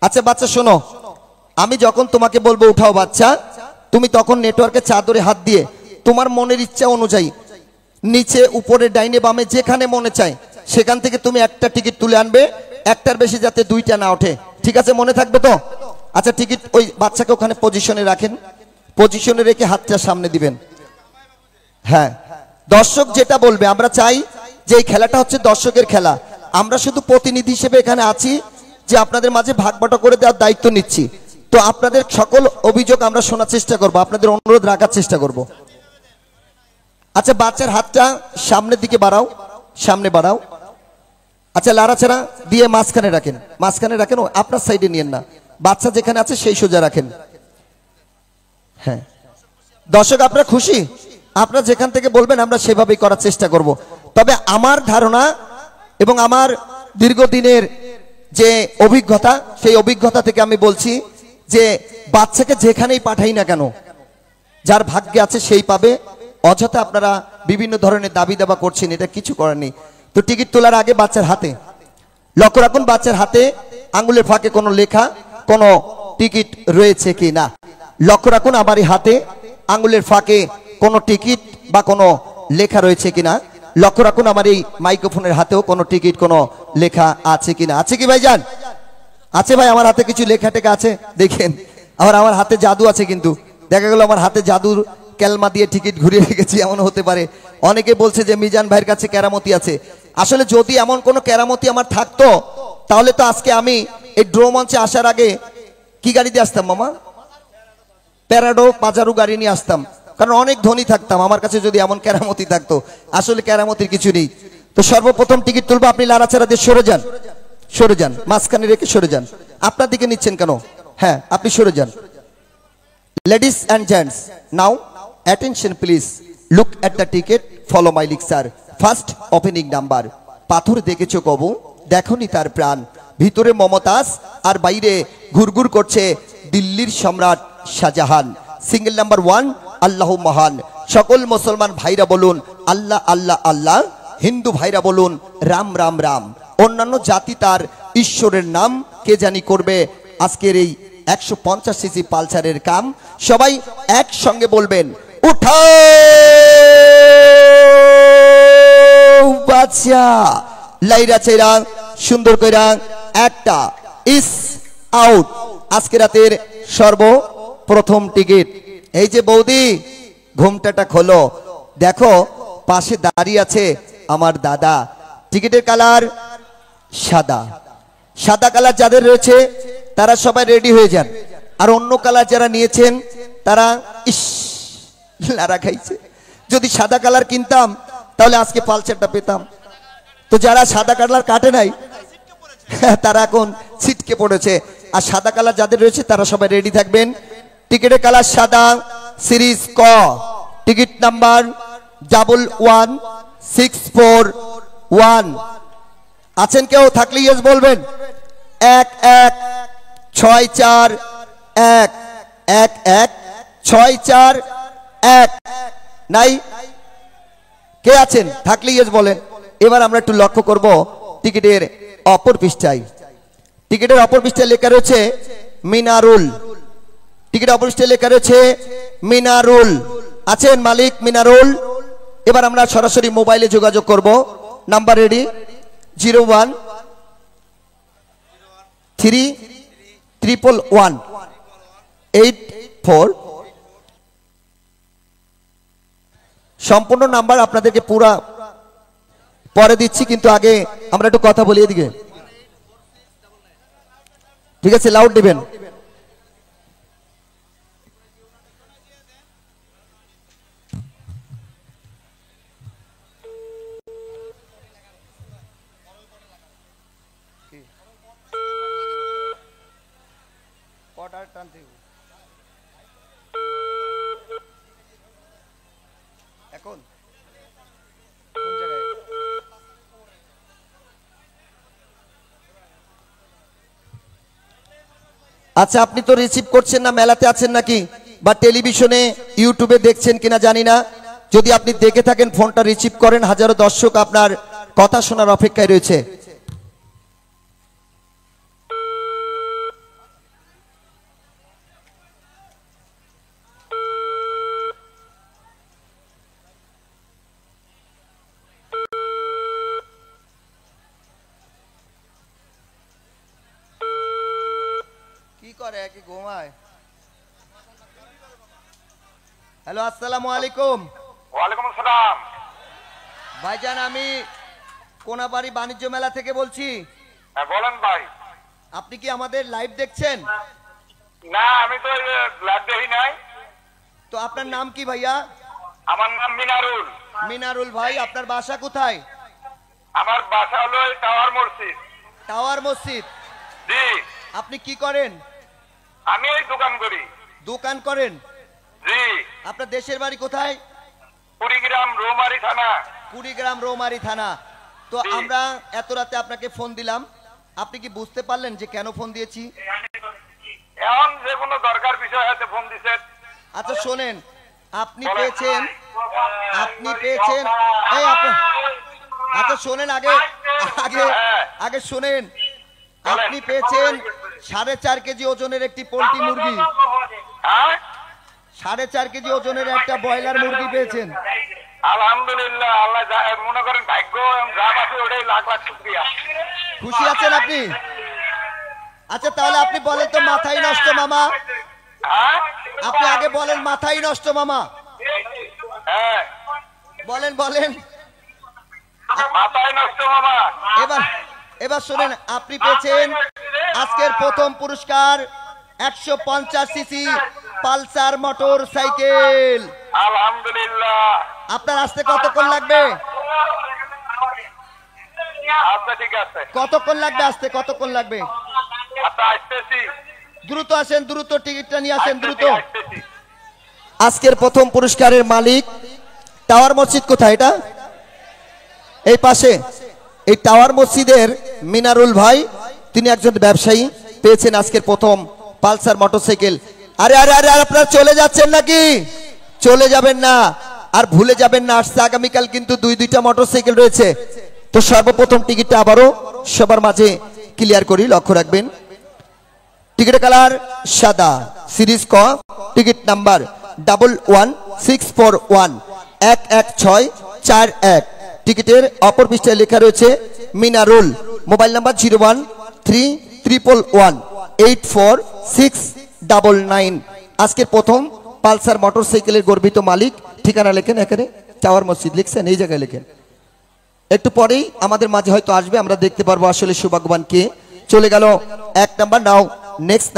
আচ্ছা বাচ্চা শোনো, আমি যখন তোমাকে বলবো উঠাও বাচ্চা, তুমি তখন নেটওয়ার্কে চাদরে হাত দিয়ে তোমার মনের ইচ্ছা অনুযায়ী নিচে উপরে ডাইনে বামে যেখানে মনে চায় সেখান থেকে তুমি একটা টিকিট তুলে আনবে, একটার বেশি যাতে দুইটা না ওঠে, ঠিক আছে? মনে থাকবে তো? আচ্ছা টিকিট ওই বাচ্চাকে ওখানে পজিশনে রাখেন, পজিশনে রেখে হাতটা সামনে দিবেন। হ্যাঁ, দর্শক যেটা বলবে, আমরা চাই যে এই খেলাটা হচ্ছে দর্শকের খেলা, আমরা শুধু প্রতিনিধি হিসেবে এখানে আছি যে আপনাদের মাঝে ভাগবাটো করে দেওয়ার দায়িত্ব নিচ্ছি। তো আপনাদের সকল অভিযোগ আমরা শোনার চেষ্টা করব, আপনাদের অনুরোধ রাখার চেষ্টা করব। আচ্ছা বাচ্চার হাতটা সামনের দিকে বাড়াও, সামনে বাড়াও। আচ্ছা লাড়াচাড়া দিয়ে মাঝখানে রাখেন, মাঝখানে রাখেন, আপনার সাইডে নিয়েন না, বাচ্চা যেখানে আছে সেই সোজা রাখেন। হ্যাঁ দর্শক আপনারা খুশি? আপনারা যেখান থেকে বলবেন আমরা সেভাবেই করার চেষ্টা করব। তবে আমার ধারণা এবং আমার দীর্ঘদিনের যে অভিজ্ঞতা, সেই অভিজ্ঞতা থেকে আমি বলছি যে বাচ্চাকে যেখানেই পাঠাই না কেন, যার ভাগ্যে আছে সেই পাবে। অযথা আপনারা বিভিন্ন ধরনের দাবি দাবা করছেন, এটা কিছু করার নেই। তো টিকিট তোলার আগে বাচ্চার হাতে লক্ষ্য রাখুন, বাচ্চার হাতে আঙ্গুলের ফাঁকে কোনো লেখা, কোনো টিকিট রয়েছে কি না লক্ষ্য রাখুন। আমার এই হাতে আঙ্গুলের ফাঁকে কোনো টিকিট বা কোনো লেখা রয়েছে কিনা লক্ষ্য রাখুন। আমার এই মাইক্রোফোনের হাতেও কোনো টিকিট, কোনো লেখা আছে কিনা। আছে কি ভাইজান? আছে ভাই, আমার হাতে কিছু লেখা টেখা আছে দেখেন। আবার আমার হাতে জাদু আছে, কিন্তু দেখা গেল আমার হাতে জাদুর কেলমা দিয়ে টিকিট ঘুরিয়ে রেখেছি, এমন হতে পারে। অনেকে বলছে যে মিজান ভাইয়ের কাছে কেরামতি আছে। আসলে যদি এমন কোনো কেরামতি আমার থাকতো তাহলে তো আজকে আমি এই ড্র মঞ্চে আসার আগে কি গাড়ি দিয়ে আসতাম মামা? প্যারাডো পাজারু গাড়ি নিয়ে আসতাম, কারণ অনেক ধনী থাকতাম আমার কাছে যদি এমন কেরামতি থাকতো। আসলে কেরামতির কিছু নেই। তো সর্বপ্রথম টিকিট তুলবো, আপনি লাড়াচাড়া দিয়ে সরে যান, সরে যান, মাঝখানে রেখে সরে যান। আপনার দিকে নিচ্ছেন কেন? হ্যাঁ আপনি সরে যান। Ladies and gents, now attention please. Look at the ticket, follow my lecture. First opening number. পাথর দেখেছো কবু, দেখোনি তার প্রাণ, ভিতরে মমতাজ আর বাইরে ঘুরঘুর করছে দিল্লির সম্রাট শাহজাহান। সিঙ্গেল নাম্বার 1, আল্লাহ মহান। সকল মুসলমান ভাইরা বলুন আল্লাহ আল্লাহ আল্লাহ, হিন্দু ভাইরা বলুন রাম রাম রাম। অন্যান্য জাতি তার ঈশ্বরের নাম কে জানি করবে আজকের এই 150 সিসি পালসারের কাম। সবাই একসঙ্গে বলবেন উঠাও বাচ্চা, লাইরা চেরা সুন্দর কইরা একটা ইস আউট। আজকে রাতের সর্বপ্রথম টিকিট। এই যে বৌদি ঘুমটাটা খোলো, দেখো পাশে দাঁড়িয়ে আছে আমার দাদা। টিকিটের কালার সাদা, সাদা কালার যাদের রয়েছে তারা সবাই রেডি হয়ে যান। আর অন্য কালার যারা নিয়েছেন তারা ইস লারা খাইছে। যদি সাদা কালার কিনতাম তাহলে আজকে পালসারটা পেতাম। তো যারা সাদা কালার কাটে নাই তারা এখন ছিটকে পড়েছে। আর সাদা কালার যাদের রয়েছে তারা সবাই রেডি থাকবেন। টিকিটের কালার সাদা, সিরিজ ক, টিকিট নাম্বার 11641। আছেন কেউ? থাকলে ইয়েস বলবেন। 11641 নাই? কে আছেন? থাকলে ইয়েস বলেন। এবার আমরা একটু লক্ষ্য করব টিকিটের অপর পৃষ্ঠায়। টিকিটের অপর পৃষ্ঠায় লেখা রয়েছে মিনারুল। টিকিটের অপর পৃষ্ঠায় লেখা রয়েছে মিনারুল। আছেন মালিক মিনারুল? এবার আমরা সরাসরি মোবাইলে যোগাযোগ করব। Number ready? 01311184। সম্পূর্ণ নাম্বার আপনাদেরকে পুরা পরে দিচ্ছি, কিন্তু আগে আমরা একটু কথা বলি এদিকে, ঠিক আছে? লাউড দিবেন। এখন কোন জায়গায়? আচ্ছা আপনি তো রিসিভ করছেন না, মেলাতে আছেন নাকি বা টেলিভিশনে ইউটিউবে দেখছেন কিনা জানি না। যদি আপনি দেখে থাকেন ফোনটা রিসিভ করেন, হাজারো দর্শক আপনার কথা শোনার অপেক্ষায় রয়েছে। করে কি ঘুমায়? হ্যালো, আসসালামু আলাইকুম। ওয়ালাইকুম আসসালাম। ভাইজান, আমি কোনাবাড়ি বাণিজ্য মেলা থেকে বলছি। হ্যাঁ বলেন ভাই। আপনি কি আমাদের লাইভ দেখছেন? না, আমি তো লাইভ দেখি নাই। তো আপনার নাম কি ভাইয়া? আমার নাম মিনারুল। মিনারুল ভাই, আপনার বাসা কোথায়? আমার বাসা হলো টাওয়ার মসজিদ। টাওয়ার মসজিদ। জি। আপনি কি করেন? আমি এই দোকান করি। দোকান করেন? জি। আপনার দেশের বাড়ি কোথায়? কুড়িগ্রাম রৌমারী থানা। কুড়িগ্রাম রৌমারী থানা। তো আমরা এত রাতে আপনাকে ফোন দিলাম, আপনি কি বুঝতে পারলেন যে কেন ফোন দিয়েছি? এখন যে কোনো দরকার বিষয় আছে ফোন দিছেন। আচ্ছা শোনেন, আপনি পেয়েছেন এই আপনি, আচ্ছা শোনেন, আগে আগে আগে শোনেন, আপনি পেয়েছেন 4.5 কেজি ওজনের একটি পোল্ট্রি মুরগি। হ্যাঁ, 4.5 কেজি ওজনের একটা ব্রয়লার মুরগি পেয়েছেন। আলহামদুলিল্লাহ। আল্লাহ মনে করেন ভাগ্য যা আছে ওটাই লাখ লাখ শুকরিয়া। খুশি আছেন আপনি? আচ্ছা তাহলে আপনি বলেন তো, মাথায় নষ্ট মামা। হ্যাঁ, আপনি আগে বলেন মাথায় নষ্ট মামা। হ্যাঁ বলেন বলেন। মাথায় নষ্ট মামা। এবার শোনেন, আপনি পেয়েছেন আজকের প্রথম পুরস্কার 150 সিসি পালসার মোটর সাইকেল। আলহামদুলিল্লাহ। আপনার আসতে কতক্ষণ লাগবে? আচ্ছা ঠিক আছে। কতক্ষণ লাগবে আসতে? কতক্ষণ লাগবে? আচ্ছা আসতেছি। দ্রুত আসেন, দ্রুত টিকিটটা নিয়ে আসেন, দ্রুত। আসতেছি। আজকের প্রথম পুরস্কারের মালিক টাওয়ার মসজিদ কোথায়? এটা এই পাশে। এই টাওয়ার মসজিদের মিনারুল ভাই, তিনি একজন ব্যবসায়ী, পেয়েছেন আজকের প্রথম পালসার মোটরসাইকেল। আরে আরে আরে আপনারা চলে যাচ্ছেন নাকি? চলে যাবেন না, আর ভুলে যাবেন না, আসছে আগামীকাল কিন্তু দুইটা মোটরসাইকেল রয়েছে। তো সর্বপ্রথম টিকিটটা আবারও সবার মাঝে ক্লিয়ার করি, লক্ষ্য রাখবেন। টিকিটের কালার সাদা, সিরিজ ক, টিকিট নাম্বার 11641 11641। টিকিটের অপর পৃষ্ঠায় লেখা রয়েছে মিনারুল। Mobile number 01311846999। আজকের প্রথম পালসার মোটরসাইকেলের গর্বিত মালিক। ঠিকানা লেখেন, এখানে টাওয়ার মসজিদ লিখছেন, এই জায়গায় লেখেন। একটু পরেই আমাদের মাঝে হয়তো আসবে, আমরা দেখতে পারবো আসলে সৌভাগ্যবান কে। চলে গেল 1 নাম্বার। নাও নেক্সট।